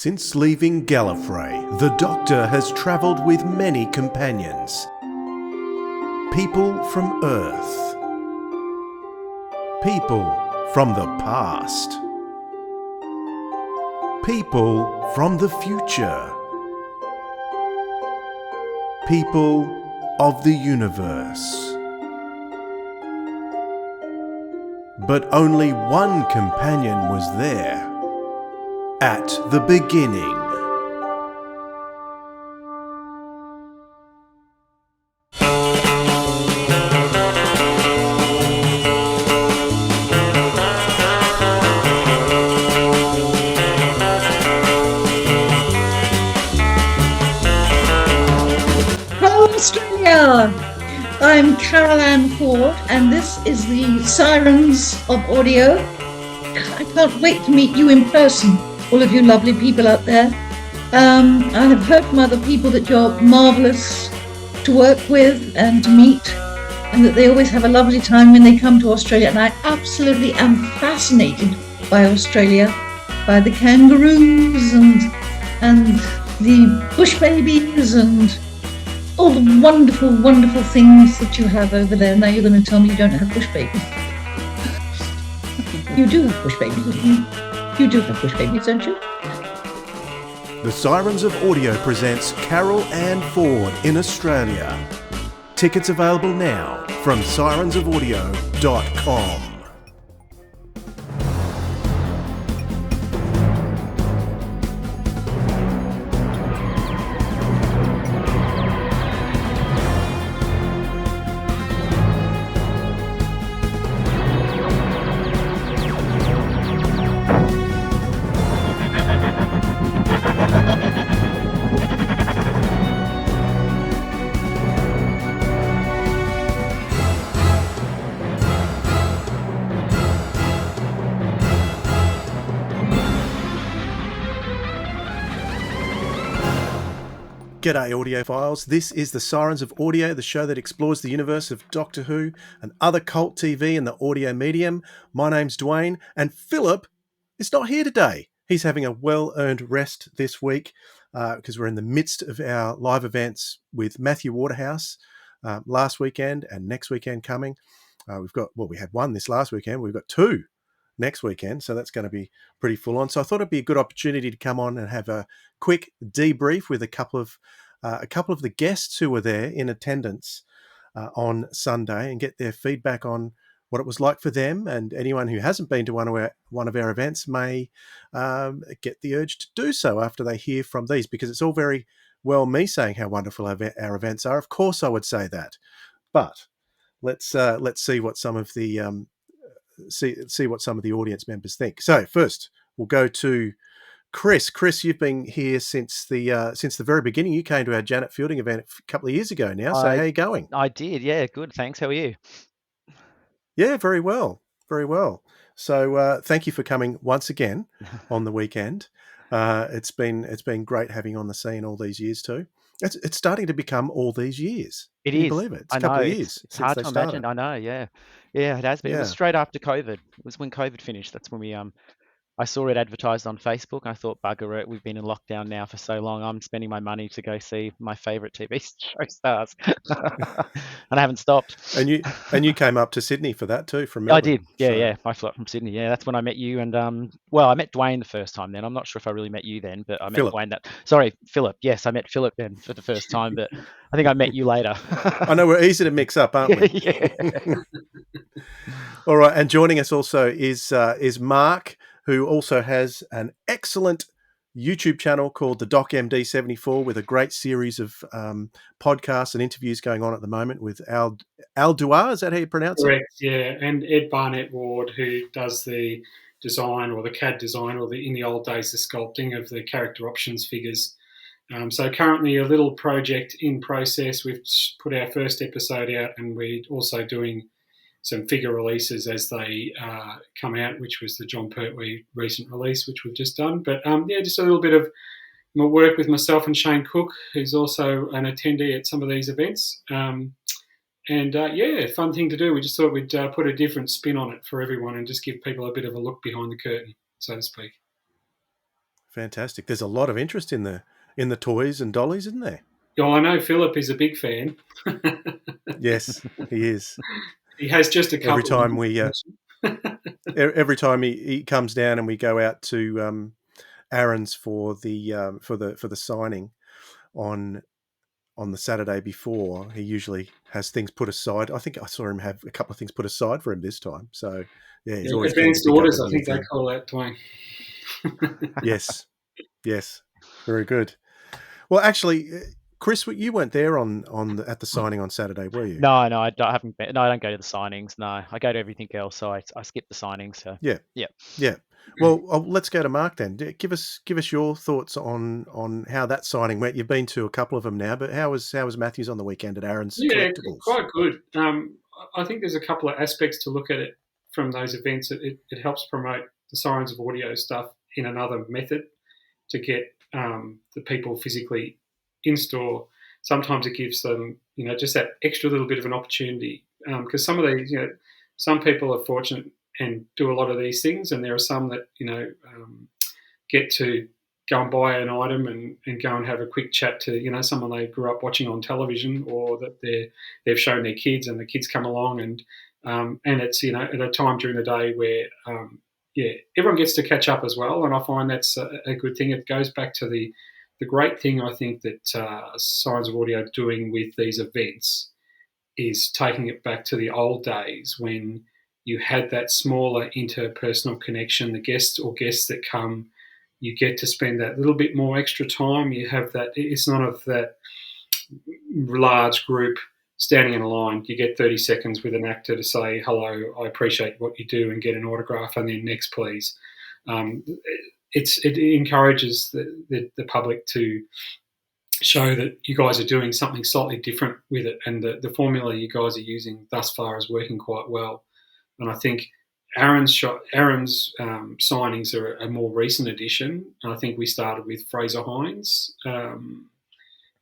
Since leaving Gallifrey, the Doctor has travelled with many companions. People from Earth. People from the past. People from the future. People of the universe. But only one companion was there. At the beginning. Hello Australia! I'm Carol Ann Ford and this is the Sirens of Audio. I can't wait to meet you in person. All of you lovely people out there. I have heard from other people that you're marvellous to work with and to meet, and that they always have a lovely time when they come to Australia. And I absolutely am fascinated by Australia, by the kangaroos and the bush babies and all the wonderful, wonderful things that you have over there. Now you're going to tell me you don't have bush babies. You do have bush babies, don't you? You do have bush babies, don't you? The Sirens of Audio presents Carol Ann Ford in Australia. Tickets available now from sirensofaudio.com. G'day audiophiles, this is the Sirens of Audio, the show that explores the universe of Doctor Who and other cult TV in the audio medium. My name's Dwayne, and Philip is not here today. He's having a well-earned rest this week because we're in the midst of our live events with Matthew Waterhouse last weekend and next weekend coming. We had one this last weekend, we've got two next weekend, so that's going to be pretty full on. So I thought it'd be a good opportunity to come on and have a quick debrief with a couple of the guests who were there in attendance on Sunday and get their feedback on what it was like for them. And anyone who hasn't been to one of our events may get the urge to do so after they hear from these, because it's all very well me saying how wonderful our events are. Of course, I would say that, but let's see what some of the see what some of the audience members think. So first, we'll go to Chris. Chris, you've been here since the very beginning. You came to our Janet Fielding event a couple of years ago now. So how are you going? I did, yeah, good. Thanks. How are you? Yeah, very well, very well. So thank you for coming once again on the weekend. It's been great having you on the scene all these years too. It's starting to become all these years. Can you believe it? It's a couple of years. It's hard to imagine. I know. Yeah, it has been. Yeah. It was straight after COVID. It was when COVID finished. That's when I saw it advertised on Facebook. I thought, bugger it, we've been in lockdown now for so long. I'm spending my money to go see my favourite TV show stars, and I haven't stopped. And you came up to Sydney for that too from Melbourne. I did. Yeah. I flew up from Sydney. Yeah, that's when I met you. And I met Dwayne the first time. Then I'm not sure if I really met you then, but I met Dwayne. Philip. Yes, I met Philip then for the first time, but I think I met you later. I know we're easy to mix up, aren't we? Yeah. All right, and joining us also is Mark, who also has an excellent YouTube channel called the DocMD74 with a great series of podcasts and interviews going on at the moment with Al Duar. Is that how you pronounce it? Correct, yeah. And Ed Barnett-Ward, who does the design or the CAD design or in the old days, the sculpting of the character options figures. So currently a little project in process. We've put our first episode out and we're also doing some figure releases as they come out, which was the John Pertwee recent release, which we've just done. But just a little bit of work with myself and Shane Cook, who's also an attendee at some of these events. Fun thing to do. We just thought we'd put a different spin on it for everyone and just give people a bit of a look behind the curtain, so to speak. Fantastic. There's a lot of interest in the toys and dollies, isn't there? Yeah, I know Philip is a big fan. Yes, he is. He has just a couple. Every time he comes down and we go out to Aaron's for the signing on the Saturday before, he usually has things put aside. I think I saw him have a couple of things put aside for him this time. So yeah, he's always advanced orders. I think they call that, Dwayne. Yes, very good. Well, actually, Chris, you weren't there at the signing on Saturday, were you? No, I haven't been. No, I don't go to the signings. No, I go to everything else. So I skip the signings. So yeah. Well, let's go to Mark then. Give us your thoughts on how that signing went. You've been to a couple of them now, but how was Matthew's on the weekend at Aaron's Collectibles? Quite good. I think there's a couple of aspects to look at it from those events. It helps promote the Sirens of Audio stuff in another method to get the people physically in store. Sometimes it gives them, just that extra little bit of an opportunity, because some of these, some people are fortunate and do a lot of these things, and there are some that get to go and buy an item and go and have a quick chat to someone they grew up watching on television, or that they've shown their kids and the kids come along, and it's at a time during the day where everyone gets to catch up as well, and I find that's a good thing. It goes back to the great thing I think that Sirens of Audio are doing with these events is taking it back to the old days when you had that smaller interpersonal connection. The guests that come, you get to spend that little bit more extra time. You have that, it's not of that large group standing in a line. You get 30 seconds with an actor to say, hello, I appreciate what you do, and get an autograph, and then next, please. It encourages the public to show that you guys are doing something slightly different with it, and the formula you guys are using thus far is working quite well. And I think Aaron's signings are a more recent addition. And I think we started with Fraser Hines from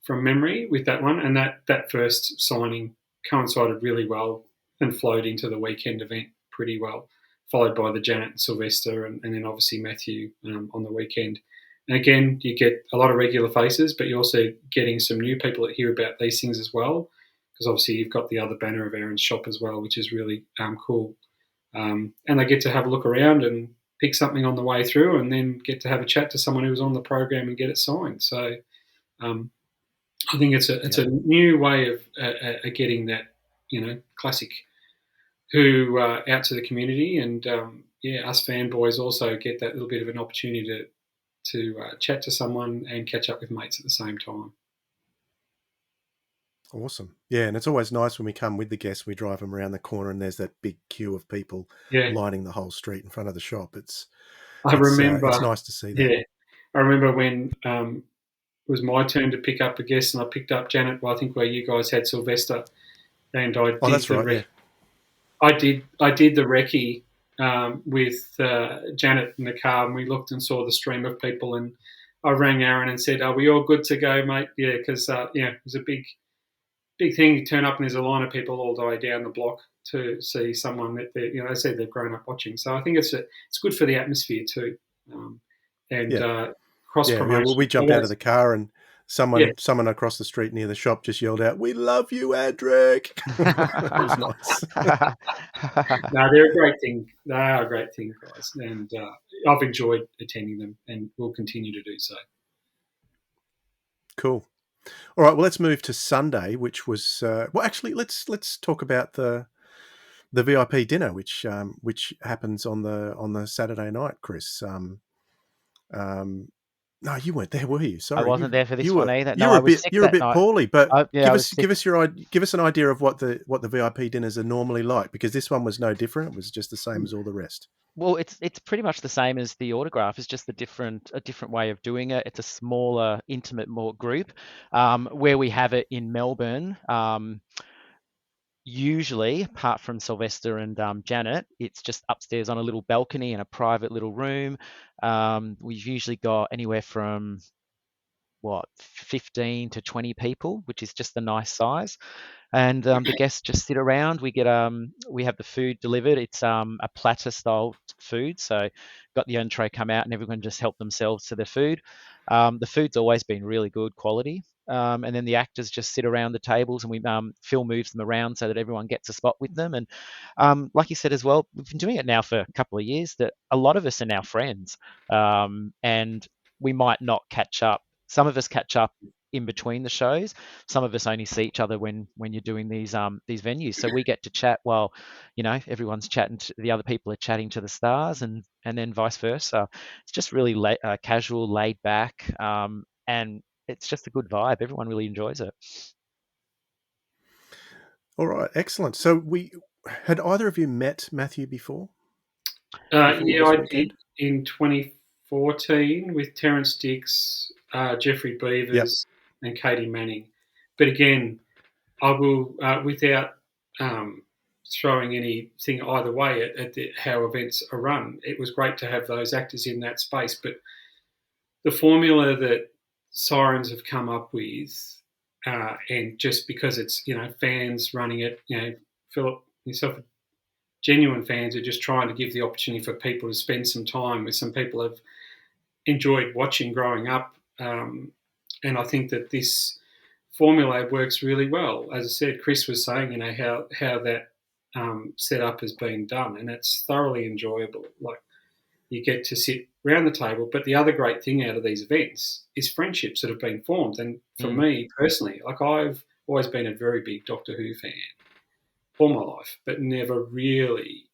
memory with that one, and that first signing coincided really well and flowed into the weekend event pretty well, followed by the Janet and Sylvester, and then obviously Matthew on the weekend. And again, you get a lot of regular faces, but you're also getting some new people that hear about these things as well, because obviously you've got the other banner of Aaron's shop as well, which is really cool. And they get to have a look around and pick something on the way through, and then get to have a chat to someone who was on the program and get it signed. So I think it's a new way of getting that classic Who out to the community, and us fanboys also get that little bit of an opportunity to chat to someone and catch up with mates at the same time. Awesome. Yeah, and it's always nice when we come with the guests, we drive them around the corner and there's that big queue of people lining the whole street in front of the shop. It's nice to see that. Yeah, I remember when it was my turn to pick up a guest, and I picked up Janet, I think where you guys had Sylvester, and I did that's right, yeah. I did the recce with Janet in the car, and we looked and saw the stream of people, and I rang Aaron and said, "Are we all good to go, mate?" Yeah, because it was a big thing. You turn up and there's a line of people all the way down the block to see someone that they said they've grown up watching. So I think it's good for the atmosphere too, cross promotion. Well, we jumped out of the car and someone across the street near the shop just yelled out, "We love you, Adric." It was nice. No, they're a great thing. They are a great thing, guys, and I've enjoyed attending them, and will continue to do so. Cool. All right. Well, let's move to Sunday, which was actually let's talk about the VIP dinner, which happens on the Saturday night, Chris. No, you weren't there, were you? Sorry, I wasn't there for this one either. No, you're a bit poorly, but give us an idea of what the VIP dinners are normally like, because this one was no different. It was just the same as all the rest. Well, it's pretty much the same as the autograph. It's just a different way of doing it. It's a smaller, intimate, more group. Where we have it in Melbourne, usually, apart from Sylvester and Janet, it's just upstairs on a little balcony in a private little room. We've usually got anywhere from 15 to 20 people, which is just a nice size. and the guests just sit around. We have the food delivered. It's a platter style food, so got the entree come out and everyone just help themselves to their food. The food's always been really good quality. And then the actors just sit around the tables, and Phil moves them around so that everyone gets a spot with them. And like you said as well, we've been doing it now for a couple of years. That a lot of us are now friends, and we might not catch up. Some of us catch up in between the shows. Some of us only see each other when you're doing these venues. So we get to chat while, everyone's chatting. The other people are chatting to the stars, and then vice versa. It's just really casual, laid back, and it's just a good vibe. Everyone really enjoys it. All right, excellent. So had either of you met Matthew before? Yeah, I did in 2014 with Terence Dix, Jeffrey Beavers, and Katie Manning. But again, I will, without throwing anything either way at how events are run, it was great to have those actors in that space. But the formula that Sirens have come up with, and just because it's fans running it, Philip yourself, genuine fans are just trying to give the opportunity for people to spend some time with some people who've enjoyed watching growing up, and I think that this formula works really well. As I said, Chris was saying, how that setup has been done, and it's thoroughly enjoyable. Like, you get to sit around the table. But the other great thing out of these events is friendships that have been formed. And for me personally, like, I've always been a very big Doctor Who fan all my life, but never really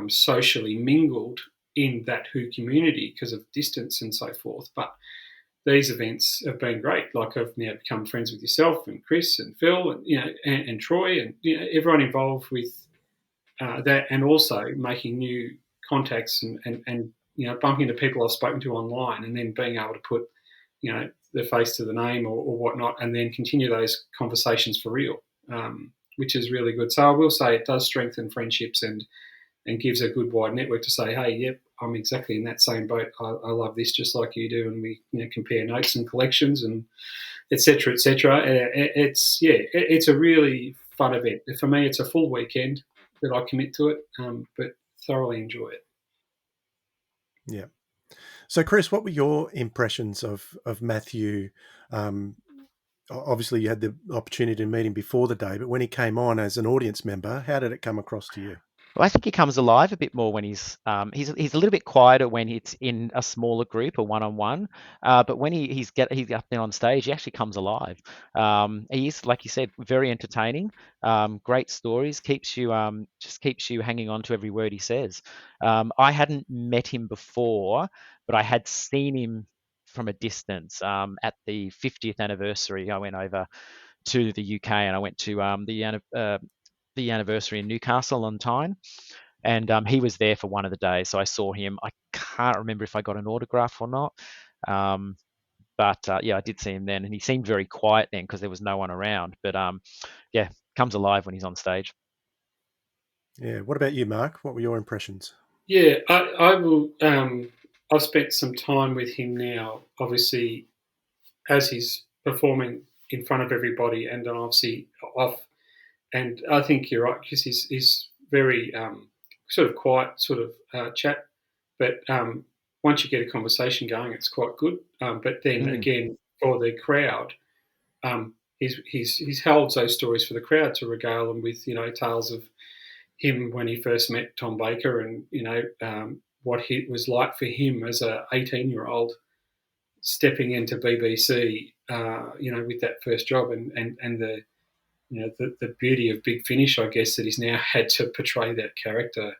socially mingled in that Who community because of distance and so forth. But these events have been great. Like, I've now become friends with yourself and Chris and Phil and and Troy and everyone involved with that, and also making new contacts and bumping into people I've spoken to online, and then being able to put the face to the name or whatnot, and then continue those conversations for real, which is really good. So I will say it does strengthen friendships and gives a good wide network to say, hey, yep, I'm exactly in that same boat. I love this just like you do, and we compare notes and collections and et cetera, et cetera. It's a really fun event. For me, it's a full weekend that I commit to it, but thoroughly enjoy it. Yeah. So, Chris, what were your impressions of Matthew? Obviously, you had the opportunity to meet him before the day, but when he came on as an audience member, how did it come across to you? Well, I think he comes alive a bit more when he's a little bit quieter when it's in a smaller group or one-on-one. But when he's up there on stage, he actually comes alive. He is, like you said, very entertaining. Great stories, keeps you hanging on to every word he says. I hadn't met him before, but I had seen him from a distance. At the 50th anniversary, I went over to the UK and I went to the anniversary in Newcastle on Tyne, and he was there for one of the days. So I saw him. I can't remember if I got an autograph or not, but I did see him then, and he seemed very quiet then because there was no one around. But comes alive when he's on stage. Yeah. What about you, Mark? What were your impressions? Yeah, I will. I've spent some time with him now, obviously, as he's performing in front of everybody, and then obviously off. And I think you're right, because he's very sort of quiet, sort of chat. But once you get a conversation going, it's quite good. But then again, for the crowd, he's held those stories for the crowd to regale them with, tales of him when he first met Tom Baker, and what it was like for him as a 18-year-old stepping into BBC, with that first job, and the the beauty of Big Finish, I guess, that he's now had to portray that character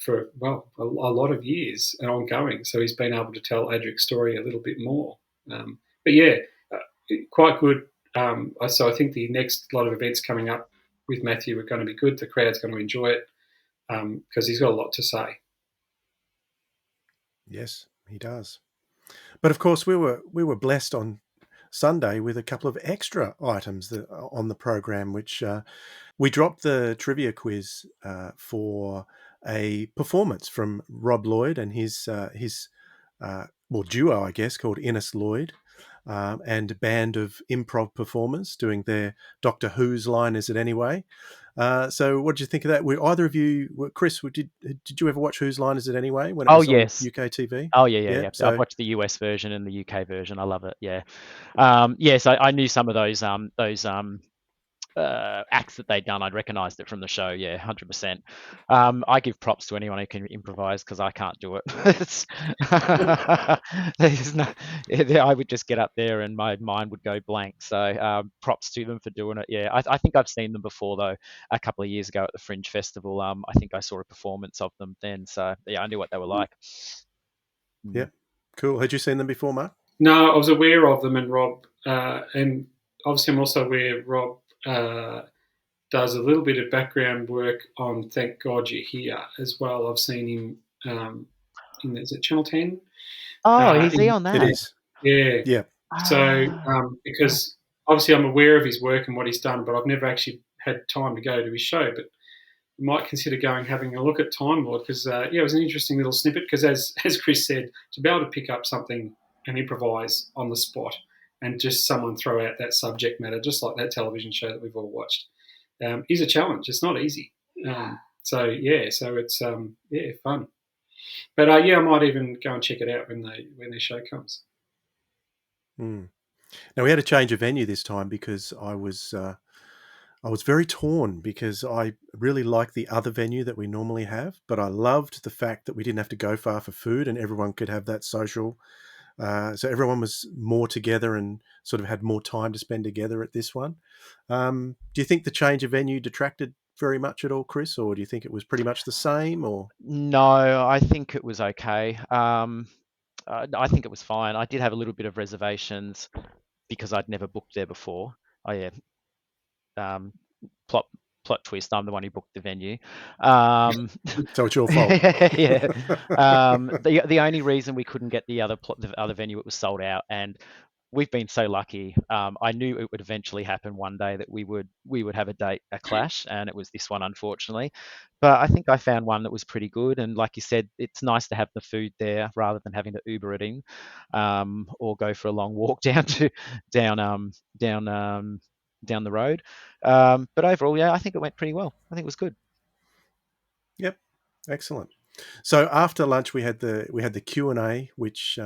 for a lot of years and ongoing. So he's been able to tell Adric's story a little bit more. Quite good. So I think the next lot of events coming up with Matthew are going to be good. The crowd's going to enjoy it because he's got a lot to say. Yes, he does. But of course, we were blessed on Sunday with a couple of extra items on the program, which we dropped the trivia quiz for a performance from Rob Lloyd and his duo, I guess, called Innes Lloyd. and a band of improv performers doing their Doctor Who's line, Is It Anyway? So what did you think of that? Were either of you, Chris, did you ever watch Whose Line Is It Anyway when it was on Yes. UK TV? Oh, yeah. I've So watched the US version and the UK version. I love it. Yeah. Yes, I knew some of those acts that they'd done. I'd recognised it from the show. Yeah, 100%. I give props to anyone who can improvise because I can't do it. There's no, I would just get up there and my mind would go blank. So props to them for doing it. Yeah, I think I've seen them before though. A couple of years ago at the Fringe Festival, I think I saw a performance of them then. So yeah, I knew what they were like. yeah, cool. Had you seen them before, Mark? No, I was aware of them, and Rob, and obviously I'm also aware Rob does a little bit of background work on Thank God You're Here as well. I've seen him is it Channel 10? Oh, is he on that? It is. Yeah. Yeah. So because obviously I'm aware of his work and what he's done, but I've never actually had time to go to his show. But I might consider having a look at Time Lord because it was an interesting little snippet. Because as Chris said, to be able to pick up something and improvise on the spot and just someone throw out that subject matter, just like that television show that we've all watched, is a challenge. It's not easy. So it's fun. But I might even go and check it out when their show comes. Now we had a change of venue this time because I was very torn because I really like the other venue that we normally have, but I loved the fact that we didn't have to go far for food and everyone could have that social. So everyone was more together and sort of had more time to spend together at this one. Do you think the change of venue detracted very much at all, Chris, or do you think it was pretty much the same? Or no, I think it was okay. I think it was fine. I did have a little bit of reservations because I'd never booked there before. Oh yeah, plot twist. I'm the one who booked the venue. So it's your fault. Yeah. The only reason we couldn't get the other venue, it was sold out, and we've been so lucky. I knew it would eventually happen one day that we would have a clash, and it was this one, unfortunately. But I think I found one that was pretty good, and like you said, it's nice to have the food there rather than having to Uber it in, or go for a long walk down the road. But overall, yeah, I think it went pretty well. I think it was good. Yep, excellent. So after lunch, we had the Q&A, which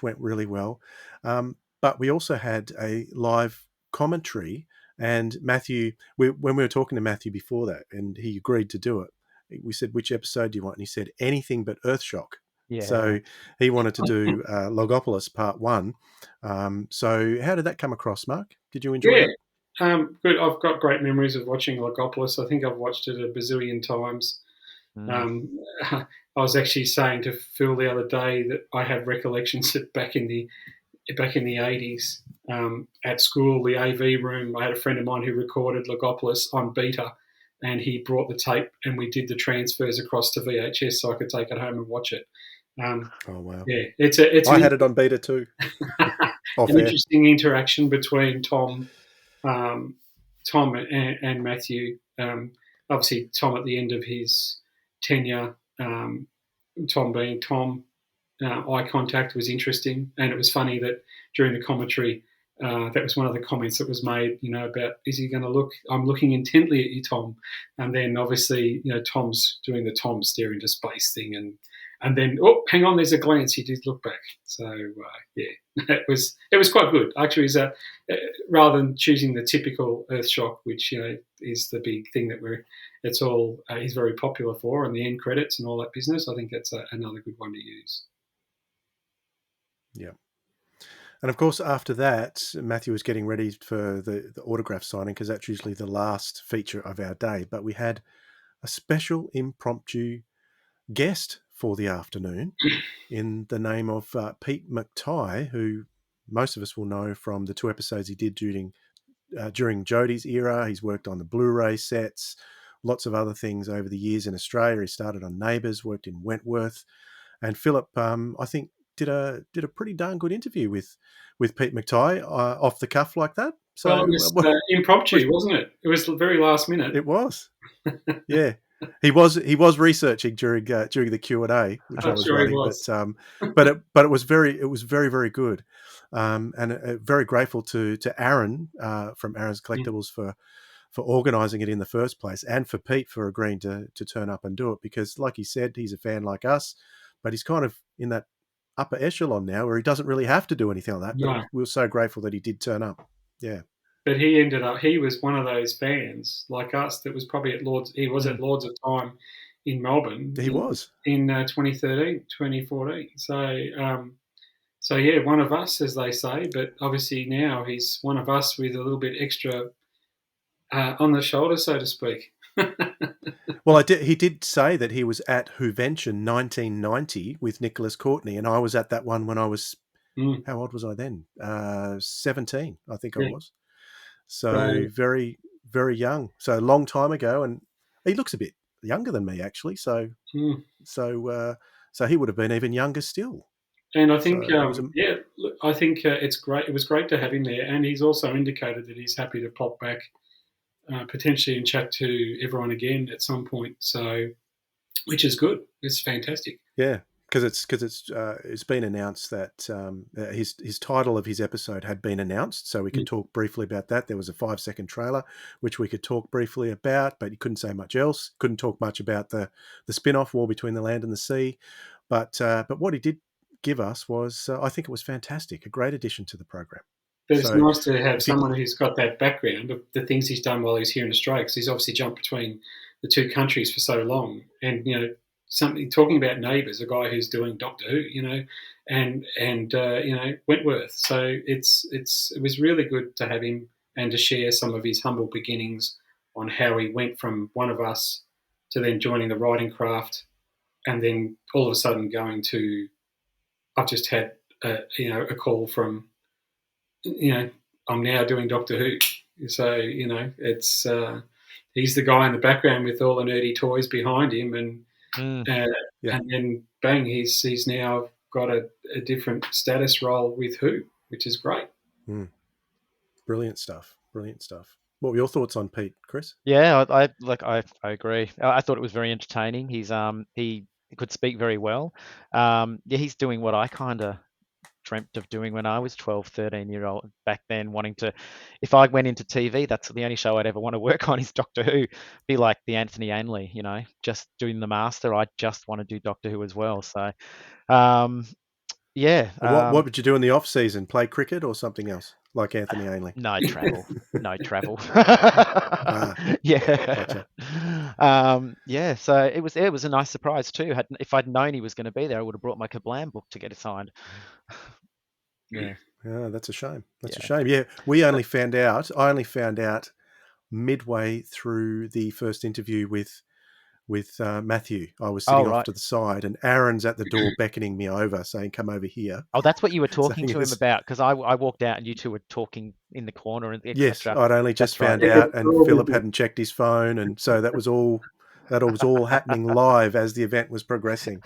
went really well. But we also had a live commentary, and Matthew, when we were talking to Matthew before that, and he agreed to do it, we said, which episode do you want? And he said, anything but Earthshock. Yeah. So he wanted to do Logopolis Part 1. So how did that come across, Mark? Did you enjoy it? Good. I've got great memories of watching Logopolis. I think I've watched it a bazillion times. I was actually saying to Phil the other day that I have recollections that back in the 80s at school, the AV room, I had a friend of mine who recorded Logopolis on beta, and he brought the tape and we did the transfers across to VHS so I could take it home and watch it. Oh wow! Yeah, I had it on beta too. An interesting interaction between Tom and Matthew. Obviously, Tom at the end of his tenure, Tom being Tom, eye contact was interesting, and it was funny that during the commentary, that was one of the comments that was made. About, is he going to look? I'm looking intently at you, Tom, and then obviously, Tom's doing the Tom stare into space thing, and then, oh, hang on, there's a glance. He did look back. So, it was quite good. Actually, rather than choosing the typical Earthshock, which, is the big thing that he's very popular for, and the end credits and all that business, I think that's another good one to use. Yeah. And of course, after that, Matthew was getting ready for the autograph signing because that's usually the last feature of our day. But we had a special impromptu guest for the afternoon in the name of Pete McTighe, who most of us will know from the 2 episodes he did during Jodie's era. He's worked on the Blu-ray sets, lots of other things over the years in Australia. He started on Neighbours, worked in Wentworth, and Philip, I think, did a pretty darn good interview with Pete McTighe off the cuff like that. So it was impromptu, wasn't it? It was very last minute. It was, yeah. He was researching during the Q&A, which I I'm was sure he running, was. but it was very, very good, and very grateful to Aaron from Aaron's Collectibles for organising it in the first place, and for Pete for agreeing to turn up and do it, because, like he said, he's a fan like us, but he's kind of in that upper echelon now where he doesn't really have to do anything like that. But No. we were so grateful that he did turn up. Yeah. But he was one of those fans like us that was probably at Lords. He was at Lords of Time in Melbourne He was. in 2013, 2014. So yeah, one of us, as they say. But obviously now he's one of us with a little bit extra on the shoulder, so to speak. Well, he did say that he was at Whovention 1990 with Nicholas Courtney, and I was at that one when I was, how old was I then? 17, I think I was. So very, very young. So a long time ago, and he looks a bit younger than me, actually. So he would have been even younger still. And I think, I think it's great. It was great to have him there, and he's also indicated that he's happy to pop back, potentially, and chat to everyone again at some point. So, which is good. It's fantastic. Yeah, because it's been announced that his title of his episode had been announced, so we could talk briefly about that. There was a 5-second trailer which we could talk briefly about, but he couldn't say much else. Couldn't talk much about the spin-off War Between the Land and the Sea, but what he did give us was, I think it was fantastic, a great addition to the program. But it's nice to have someone who's got that background of the things he's done while he's here in Australia, because he's obviously jumped between the two countries for so long. And, something talking about Neighbours, a guy who's doing Doctor Who, and Wentworth. So it was really good to have him and to share some of his humble beginnings on how he went from one of us to then joining the writing craft, and then all of a sudden going to, I've just had a call from, I'm now doing Doctor Who. So, it's he's the guy in the background with all the nerdy toys behind him, and then bang, he's now got a different status role with Who, which is great. Brilliant stuff. What were your thoughts on Pete, Chris? Yeah, I agree. I thought it was very entertaining. He could speak very well. He's doing what I kind of dreamt of doing when I was 12, 13-year-old back then, wanting to, if I went into TV, that's the only show I'd ever want to work on is Doctor Who. Be like the Anthony Ainley, just doing The Master. I just want to do Doctor Who as well. So, yeah. What would you do in the off season? Play cricket or something else, like Anthony Ainley? No travel. No travel. Yeah. Gotcha. Yeah. So it was a nice surprise too. If I'd known he was going to be there, I would have brought my Kablam book to get it signed. Yeah. Yeah, that's a shame. That's a shame. Yeah, I only found out midway through the first interview with Matthew. I was sitting off to the side, and Aaron's at the door beckoning me over, saying, "Come over here." Oh, that's what you were talking to him about, because I walked out and you two were talking in the corner, and yes, I'd only just found out, and Philip hadn't checked his phone, and so that was all happening live as the event was progressing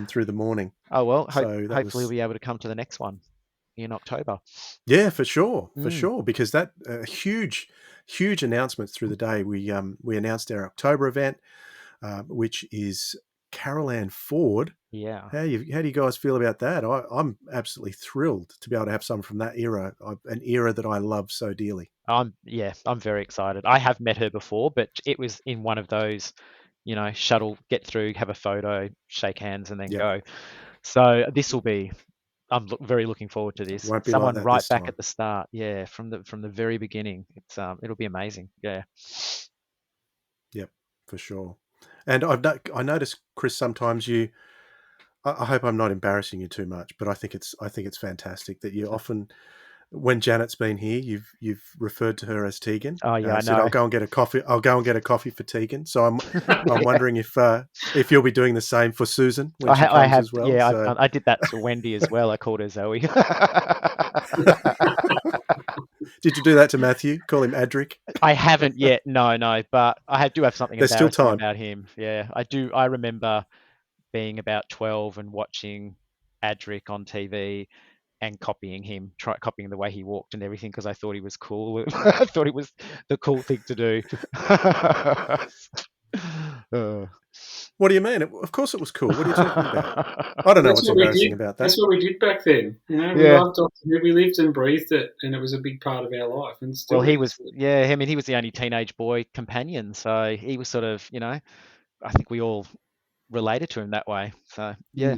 through the morning. Oh well, hopefully we'll be able to come to the next one in October. Yeah, for sure, because that huge announcements through the day. We announced our October event, which is Carol Ann Ford. Yeah. How do you guys feel about that? I'm absolutely thrilled to be able to have some from that era, an era that I love so dearly. I'm very excited. I have met her before, but it was in one of those, shuttle, get through, have a photo, shake hands, and then go. So this will be. I'm very looking forward to this. Someone like right back at the start, from the very beginning. It'll be amazing. Yeah. Yep, for sure. And I noticed, Chris, sometimes I hope I'm not embarrassing you too much, but I think it's fantastic that you often, when Janet's been here, you've referred to her as Tegan. Oh yeah, I said, know. I'll go and get a coffee. I'll go and get a coffee for Tegan. So I'm wondering if you'll be doing the same for Susan when she comes I have, as well. Yeah, so. I did that to Wendy as well. I called her Zoe. Did you do that to Matthew? Call him Adric? I haven't yet. No, but I do have something There's still time about him. Yeah, I do. I remember being about 12 and watching Adric on TV and copying him, copying the way he walked and everything, because I thought he was cool. I thought it was the cool thing to do. What do you mean? Of course it was cool. What are you talking about? I don't know what's embarrassing about that. That's what we did back then. We Yeah. loved Doctor Who. We lived and breathed it, and it was a big part of our life. And still, Well, he was the only teenage boy companion, so he was sort of, I think we all related to him that way. So yeah.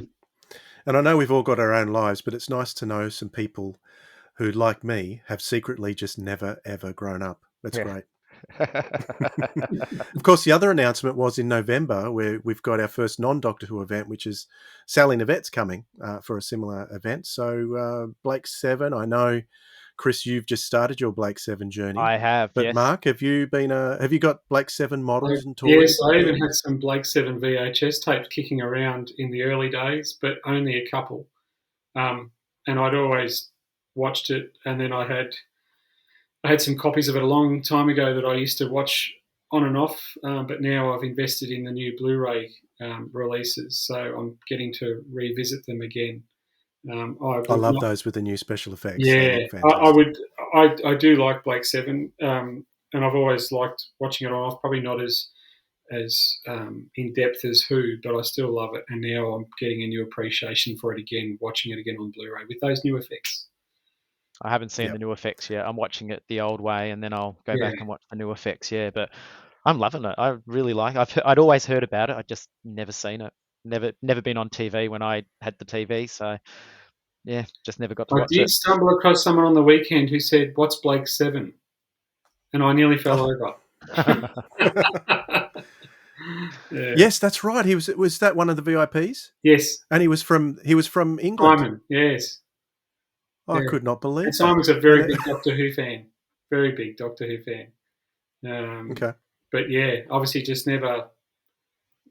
And I know we've all got our own lives, but it's nice to know some people who, like me, have secretly just never, ever grown up. That's great. Of course, the other announcement was in November, where we've got our first non-Doctor Who event, which is Sally Navette's coming for a similar event. So Blake 7, I know, Chris, you've just started your Blake 7 journey. I have, but yes. Mark, have you got Blake 7 models and toys? Yes, I even had some Blake 7 VHS tapes kicking around in the early days, but only a couple. And I'd always watched it, and then I had some copies of it a long time ago that I used to watch on and off, but now I've invested in the new Blu-ray releases, so I'm getting to revisit them again. I love those with the new special effects. Yeah, I do like Blake 7, and I've always liked watching it on off. Probably not as in depth as Who, but I still love it. And now I'm getting a new appreciation for it again, watching it again on Blu-ray with those new effects. I haven't seen the new effects yet. I'm watching it the old way, and then I'll go back and watch the new effects. Yeah, but I'm loving it. I really like it. I'd always heard about it. I'd just never seen it. Never been on TV when I had the TV. So yeah, just never got to watch it. I did stumble across someone on the weekend who said, "What's Blake 7?" And I nearly fell over. Yes, that's right. Was that one of the VIPs? Yes, and he was from England. Simon, yes. I could not believe. And Simon's a very big Doctor Who fan. Very big Doctor Who fan. Okay. But yeah, obviously just never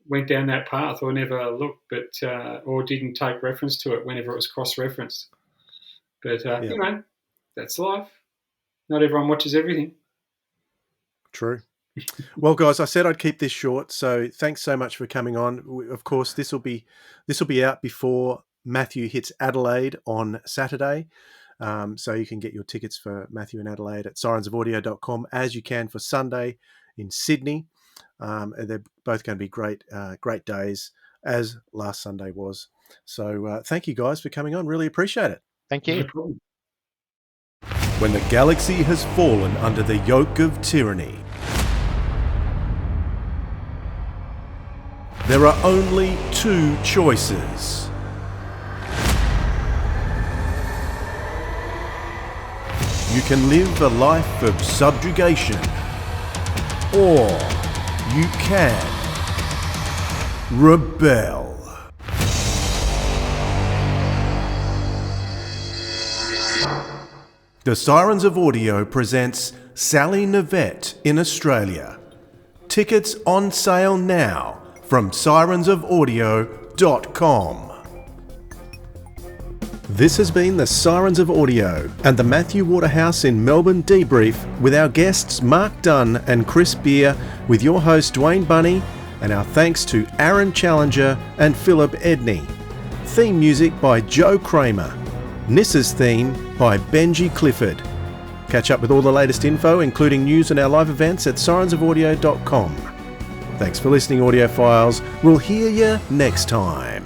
went down that path or never looked, but or didn't take reference to it whenever it was cross-referenced. But that's life. Not everyone watches everything. True. Well, guys, I said I'd keep this short, so thanks so much for coming on. Of course, this will be out before Matthew hits Adelaide on Saturday. So you can get your tickets for Matthew in Adelaide at sirensofaudio.com, as you can for Sunday in Sydney. They're both going to be great days, as last Sunday was. So thank you guys for coming on. Really appreciate it. Thank you. No problem. When the galaxy has fallen under the yoke of tyranny, there are only two choices. You can live a life of subjugation, or you can rebel. The Sirens of Audio presents Sally Navette in Australia. Tickets on sale now from sirensofaudio.com. This has been the Sirens of Audio and the Matthew Waterhouse in Melbourne debrief with our guests Mark Dunn and Chris Beer, with your host Dwayne Bunny, and our thanks to Aaron Challenger and Philip Edney. Theme music by Joe Kramer. Nyssa's theme by Benji Clifford. Catch up with all the latest info, including news and our live events, at sirensofaudio.com. Thanks for listening, audiophiles. We'll hear you next time.